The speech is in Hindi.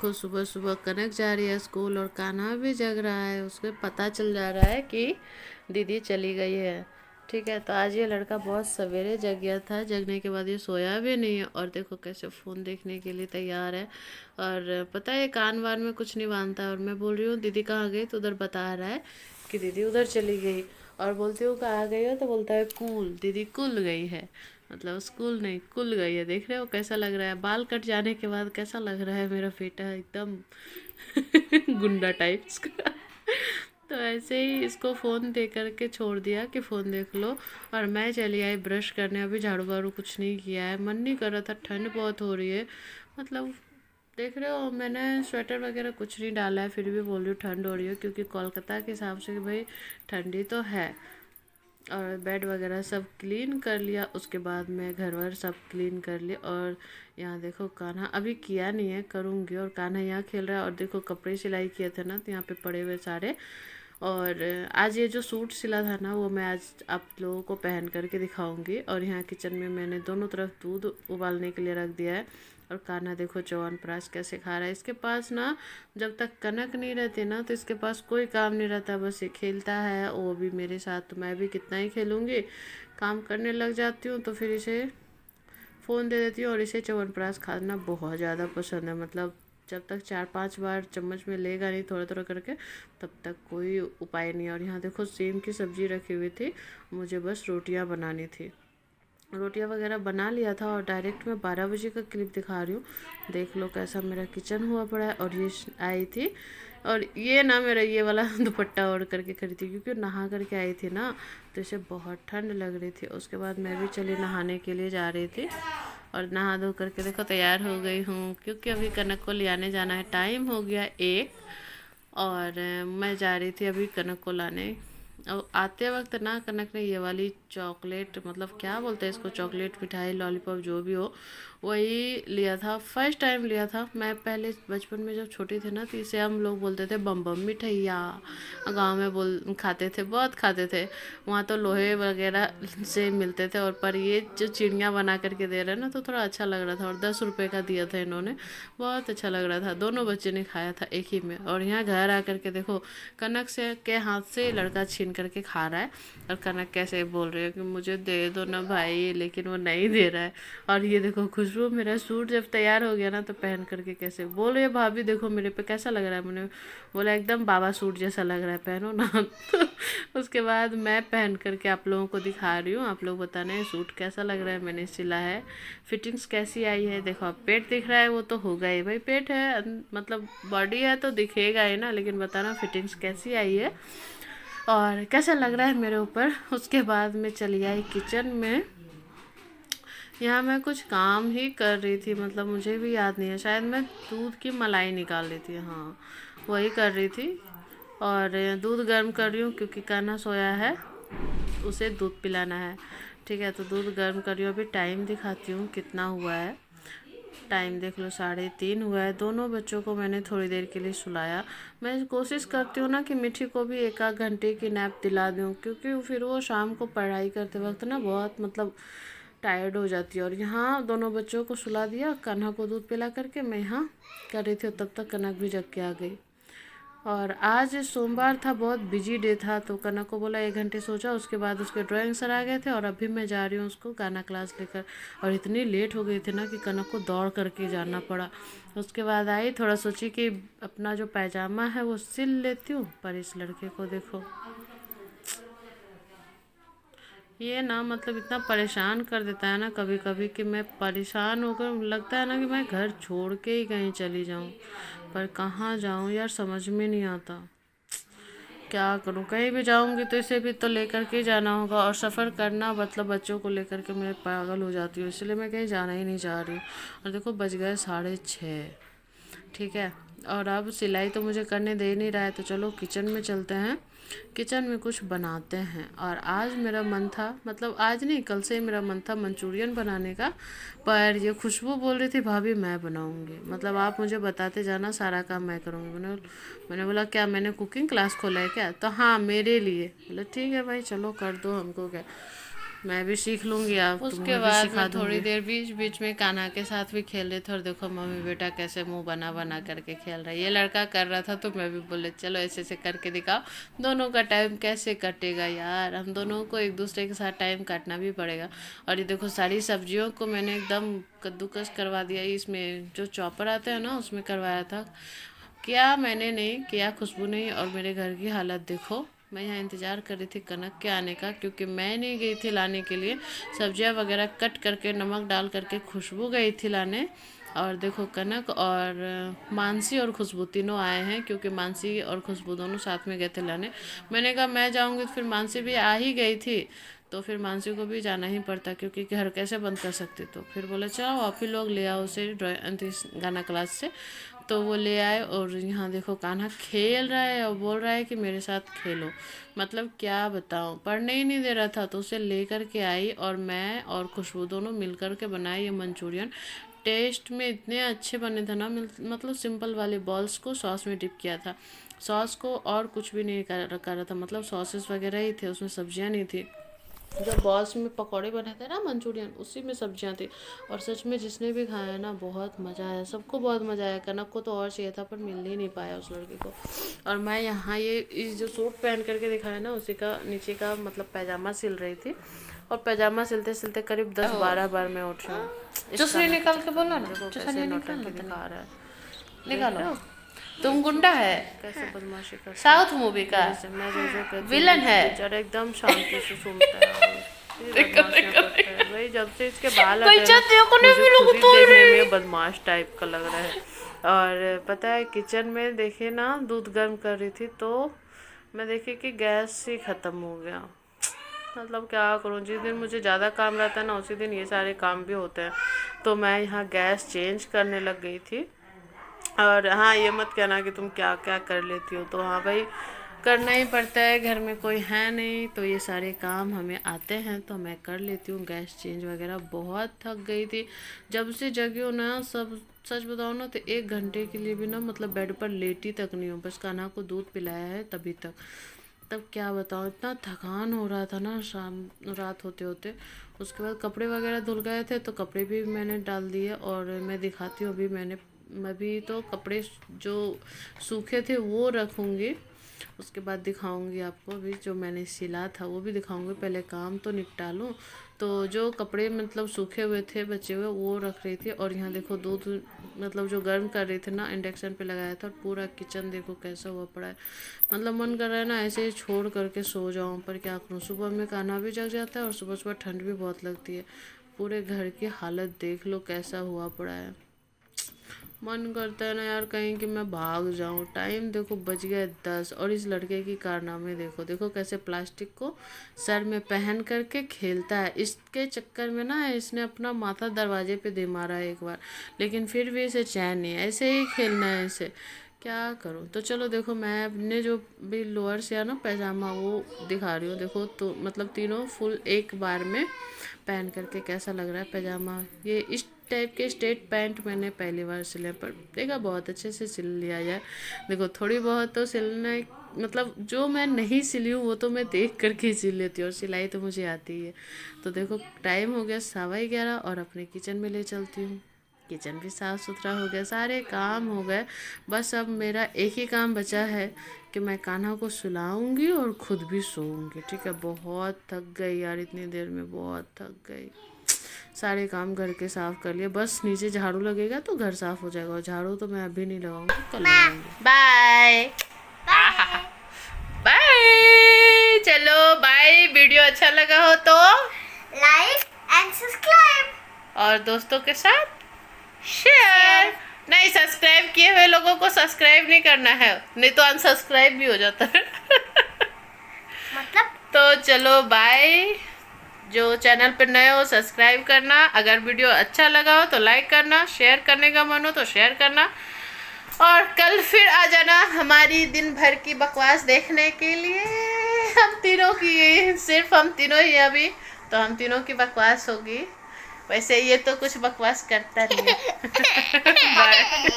देखो सुबह सुबह कनक जा रही है स्कूल और कान्हा भी जग रहा है। उसको पता चल जा रहा है कि दीदी चली गई है। ठीक है, तो आज ये लड़का बहुत सवेरे जग गया था। जगने के बाद ये सोया भी नहीं है और देखो कैसे फ़ोन देखने के लिए तैयार है। और पता है कान वान में कुछ नहीं बांधता। और मैं बोल रही हूँ दीदी कहाँ गई, तो उधर बता रहा है कि दीदी उधर चली गई। और बोलती हूँ कहाँ गई हो, तो बोलता है कूल, दीदी कुल गई है। मतलब स्कूल नहीं कुल गई है। देख रहे हो कैसा लग रहा है, बाल कट जाने के बाद कैसा लग रहा है मेरा बेटा, एकदम गुंडा टाइप्स का। तो ऐसे ही इसको फ़ोन दे करके छोड़ दिया कि फ़ोन देख लो। और मैं चली आई ब्रश करने। अभी झाड़ू वाड़ू कुछ नहीं किया है, मन नहीं कर रहा था, ठंड बहुत हो रही है। मतलब देख रहे हो मैंने स्वेटर वगैरह कुछ नहीं डाला है, फिर भी बोल रही हूँ ठंड हो रही है, क्योंकि कोलकाता के हिसाब से कि भाई ठंडी तो है। और बेड वगैरह सब क्लीन कर लिया। उसके बाद मैं घर वर सब क्लीन कर लिया। और यहाँ देखो कान्हा अभी किया नहीं है, करूँगी। और कान्हा यहाँ खेल रहा है। और देखो कपड़े सिलाई किए थे ना, तो यहाँ पे पड़े हुए सारे। और आज ये जो सूट सिला था ना, वो मैं आज आप लोगों को पहन करके दिखाऊंगी। और यहाँ किचन में मैंने दोनों तरफ दूध उबालने के लिए रख दिया है। और कान्हा देखो च्यवनप्राश कैसे खा रहा है। इसके पास ना जब तक कनक नहीं रहती ना, तो इसके पास कोई काम नहीं रहता, बस ये खेलता है। वो भी मेरे साथ, तो मैं भी कितना ही खेलूँगी। काम करने लग जाती हूँ तो फिर इसे फ़ोन दे देती हूँ। और इसे च्यवनप्राश खाना बहुत ज़्यादा पसंद है। मतलब जब तक 4-5 बार चम्मच में लेगा नहीं थोड़ा थोड़ा करके, तब तक कोई उपाय नहीं। और यहाँ देखो सेम की सब्ज़ी रखी हुई थी, मुझे बस रोटियाँ बनानी थी। रोटियां वगैरह बना लिया था। और डायरेक्ट मैं 12 बजे का क्लिप दिखा रही हूँ। देख लो कैसा मेरा किचन हुआ पड़ा है। और ये आई थी, और ये ना मेरा ये वाला दुपट्टा ओढ़ करके खड़ी थी, क्योंकि नहा करके आई थी ना, तो इसे बहुत ठंड लग रही थी। उसके बाद मैं भी चली नहाने के लिए जा रही थी। और नहा धो करके देखो तैयार हो गई हूँ, क्योंकि अभी कनक को ले आने जाना है। टाइम हो गया 1। और मैं जा रही थी अभी कनक को लाने। और आते वक्त ना कनक ने ये वाली चॉकलेट, मतलब क्या बोलते हैं इसको, चॉकलेट मिठाई लॉलीपॉप जो भी हो, वही लिया था। फर्स्ट टाइम लिया था। मैं पहले बचपन में जब छोटी थी ना, तो इसे हम लोग बोलते थे बम बम मिठैया। गांव में बोल खाते थे, बहुत खाते थे। वहाँ तो लोहे वगैरह से मिलते थे। और पर ये जो चिड़ियाँ बना करके दे रहे हैं ना, तो थोड़ा अच्छा लग रहा था। और 10 रुपये का दिया था इन्होंने, बहुत अच्छा लग रहा था। दोनों बच्चे ने खाया था एक ही में। और यहाँ घर आ करके देखो कनक से के हाथ से लड़का छीन करके खा रहा है। और कनक कैसे बोल रही है कि मुझे दे दो ना भाई, लेकिन वो नहीं दे रहा है। और ये देखो खुशबू, मेरा सूट जब तैयार हो गया ना, तो पहन करके कैसे बोल रही है, भाभी देखो मेरे पे कैसा लग रहा है। मैंने बोला एकदम बाबा सूट जैसा लग रहा है, पहनो ना। तो उसके बाद मैं पहन करके आप लोगों को दिखा रही हूँ। आप लोग बताना है सूट कैसा लग रहा है, मैंने सिला है, फिटिंग्स कैसी आई है। देखो अब पेट दिख रहा है, वो तो होगा ही भाई, पेट है मतलब बॉडी है तो दिखेगा ही ना, लेकिन बताना फिटिंग्स कैसी आई है और कैसा लग रहा है मेरे ऊपर। उसके बाद मैं चली आई किचन में। यहाँ मैं कुछ काम ही कर रही थी, मतलब मुझे भी याद नहीं है, शायद मैं दूध की मलाई निकाल रही थी, हाँ वही कर रही थी। और दूध गर्म कर रही हूँ, क्योंकि कान्हा सोया है, उसे दूध पिलाना है। ठीक है, तो दूध गर्म कर रही हूँ। अभी टाइम दिखाती हूँ कितना हुआ है। टाइम देख लो 3:30 हुआ है। दोनों बच्चों को मैंने थोड़ी देर के लिए सुलाया। मैं कोशिश करती हूँ ना कि मिठी को भी 1 आध घंटे की नैप दिला दूँ, क्योंकि फिर वो शाम को पढ़ाई करते वक्त ना बहुत मतलब टायर्ड हो जाती है। और यहाँ दोनों बच्चों को सुला दिया, कान्हा को दूध पिला करके मैं यहाँ कर रही थी, तब तक कनक भी जग के आ गई। और आज सोमवार था, बहुत बिजी डे था, तो कनक को बोला 1 घंटे सो जा। उसके बाद उसके ड्राइंग सर आ गए थे, और अभी मैं जा रही हूँ उसको गाना क्लास लेकर। और इतनी लेट हो गई थी ना कि कनक को दौड़ करके जाना पड़ा। उसके बाद आई, थोड़ा सोची कि अपना जो पैजामा है वो सिल लेती हूँ, पर इस लड़के को देखो, ये ना मतलब इतना परेशान कर देता है ना कभी कभी, कि मैं परेशान होकर लगता है ना कि मैं घर छोड़ के ही कहीं चली जाऊँ, पर कहाँ जाऊँ यार, समझ में नहीं आता क्या करूँ। कहीं भी जाऊँगी तो इसे भी तो लेकर के जाना होगा, और सफ़र करना मतलब बच्चों को लेकर के मैं पागल हो जाती हूँ, इसलिए मैं कहीं जाना ही नहीं चाह रही हूँ। और देखो बज गए 6:30। ठीक है, और अब सिलाई तो मुझे करने दे नहीं रहा है, तो चलो किचन में चलते हैं, किचन में कुछ बनाते हैं। और आज मेरा मन था, मतलब आज नहीं कल से ही मेरा मन था मंचूरियन बनाने का, पर ये खुशबू बोल रही थी भाभी मैं बनाऊंगी, मतलब आप मुझे बताते जाना, सारा काम मैं करूँगी। मैंने बोला क्या मैंने कुकिंग क्लास खोला है क्या, तो हाँ मेरे लिए। बोला ठीक है भाई चलो कर दो, हमको क्या। मैं भी सीख लूंगी, आप उसके बाद मैं थोड़ी देर बीच बीच में कान्हा के साथ भी खेल रहे थे। और देखो मम्मी बेटा कैसे मुंह बना बना करके खेल रहा है। ये लड़का कर रहा था तो मैं भी बोले चलो ऐसे ऐसे करके दिखाओ, दोनों का टाइम कैसे कटेगा यार, हम दोनों को एक दूसरे के साथ टाइम काटना भी पड़ेगा। और ये देखो सारी सब्जियों को मैंने एकदम कद्दूकस करवा दिया, इसमें जो चॉपर आता है ना उसमें करवाया था। क्या मैंने नहीं किया, खुशबू नहीं। और मेरे घर की हालत देखो, मैं यहाँ इंतज़ार कर रही थी कनक के आने का, क्योंकि मैं नहीं गई थी लाने के लिए, सब्जियाँ वगैरह कट करके नमक डाल करके खुशबू गई थी लाने। और देखो कनक और मानसी और खुशबू तीनों आए हैं, क्योंकि मानसी और खुशबू दोनों साथ में गए थे लाने। मैंने कहा मैं जाऊँगी, तो फिर मानसी भी आ ही गई थी, तो फिर मानसी को भी जाना ही पड़ता, क्योंकि घर कैसे बंद कर सकते। तो फिर बोले चलो आप ही लोग ले आओ उसे गाना क्लास से। तो वो ले आए और यहाँ देखो कान्हा खेल रहा है और बोल रहा है कि मेरे साथ खेलो। मतलब क्या बताऊँ, पढ़ने ही नहीं दे रहा था, तो उसे ले कर के आई और मैं और खुशबू दोनों मिल कर के बनाए ये मंचूरियन। टेस्ट में इतने अच्छे बने थे ना, मतलब सिंपल वाले बॉल्स को सॉस में डिप किया था, सॉस को और कुछ भी नहीं कर रहा था, मतलब सॉसेस वगैरह ही थे, उसमें सब्जियाँ नहीं थी। जो बॉल्स में पकौड़े बने थे ना मंचूरियन, उसी में सब्जियां थी। और सच में जिसने भी खाया ना बहुत मज़ा आया, सबको बहुत मज़ा आया। कनक को तो और चाहिए था पर मिल ही नहीं पाया उस लड़के को। और मैं यहाँ ये इस जो सूट पहन करके दिखाया ना, उसी का नीचे का मतलब पैजामा सिल रही थी। और पैजामा सिलते सिलते करीब 10-12 बार मैं उठी हूँ। चुसनी निकाल के बोलो ना, कैसे नौटंकी दिखा रहा है, निकालो। तुम गुंडा है, कैसे बदमाशी कर, साउथ मूवी का मैं जो विलन है, जरा एकदम शांति से सुनता है। वही जब से इसके बाल देखने में बदमाश टाइप का लग रहा है। और पता है किचन में देखे ना दूध गर्म कर रही थी, तो मैं देखी कि गैस ही ख़त्म हो गया। मतलब क्या करूँ, जिस दिन मुझे ज़्यादा काम रहता है ना उसी दिन ये सारे काम भी होते हैं। तो मैं यहाँ गैस चेंज करने लग गई थी। और हाँ, ये मत कहना कि तुम क्या क्या कर लेती हो, तो हाँ भाई करना ही पड़ता है, घर में कोई है नहीं तो ये सारे काम हमें आते हैं, तो मैं कर लेती हूँ। गैस चेंज वगैरह बहुत थक गई थी जब से जगी हो ना, सब सच बताओ ना तो 1 घंटे के लिए भी ना मतलब बेड पर लेटी तक नहीं हूँ, बस कान्हा को दूध पिलाया है तभी तक। तब क्या बताऊँ, इतना थकान हो रहा था ना शाम रात होते होते। उसके बाद कपड़े वगैरह धुल गए थे, तो कपड़े भी मैंने डाल दिए। और मैं दिखाती हूँ अभी मैं भी तो कपड़े जो सूखे थे वो रखूँगी, उसके बाद दिखाऊंगी आपको। भी जो मैंने सिला था वो भी दिखाऊंगी, पहले काम तो निपटा लूँ। तो जो कपड़े मतलब सूखे हुए थे बचे हुए वो रख रही थी। और यहाँ देखो दूध मतलब जो गर्म कर रही थी ना, इंडक्शन पे लगाया था, और पूरा किचन देखो कैसा हुआ पड़ा है। मतलब मन कर रहा है ना ऐसे ही छोड़ करके सो जाऊँ, पर क्या करूँ, सुबह में खाना भी जग जाता है और सुबह सुबह ठंड भी बहुत लगती है। पूरे घर की हालत देख लो कैसा हुआ पड़ा है। मन करता है ना यार कहीं कि मैं भाग जाऊं। टाइम देखो बज गया 10, और इस लड़के की कारनामे देखो, देखो कैसे प्लास्टिक को सर में पहन करके खेलता है। इसके चक्कर में ना इसने अपना माथा दरवाजे पे दे मारा है एक बार, लेकिन फिर भी इसे चैन नहीं है, ऐसे ही खेलना है इसे, क्या करूं। तो चलो देखो मैं अपने जो भी लोअर्स या ना पैजामा वो दिखा रही हूँ। देखो तो मतलब तीनों फुल एक बार में पहन करके कैसा लग रहा है पैजामा। ये इस टाइप के स्ट्रेट पैंट मैंने पहली बार सिले, पर देखा बहुत अच्छे से सिल लिया यार। देखो थोड़ी बहुत तो सिलना, मतलब जो मैं नहीं सिली हूँ वो तो मैं देख करके ही सिल लेती हूँ, और सिलाई तो मुझे आती है। तो देखो टाइम हो गया 11:15 और अपने किचन में ले चलती हूँ। किचन भी साफ़ सुथरा हो गया, सारे काम हो गए। बस अब मेरा एक ही काम बचा है कि मैं कान्हा को सुलाऊंगी और खुद भी सोऊंगी। ठीक है, बहुत थक गई यार, इतनी देर में बहुत थक गई। सारे काम घर के साफ़ कर लिए, बस नीचे झाड़ू लगेगा तो घर साफ़ हो जाएगा। और झाड़ू तो मैं अभी नहीं लगाऊंगी, कल लगाऊंगी। बाय बाय, चलो बाय। वीडियो अच्छा लगा हो तो लाइक एंड सब्सक्राइब, और दोस्तों के साथ शेयर। नहीं, सब्सक्राइब किए हुए लोगों को सब्सक्राइब नहीं करना है, नहीं तो अनसब्सक्राइब भी हो जाता है। मतलब तो चलो बाय। जो चैनल पर नए हो सब्सक्राइब करना, अगर वीडियो अच्छा लगा हो तो लाइक करना, शेयर करने का मन हो तो शेयर करना। और कल फिर आ जाना हमारी दिन भर की बकवास देखने के लिए। हम तीनों की, सिर्फ हम तीनों ही अभी, तो हम तीनों की बकवास होगी। वैसे ये तो कुछ बकवास करता नहीं है। बाय।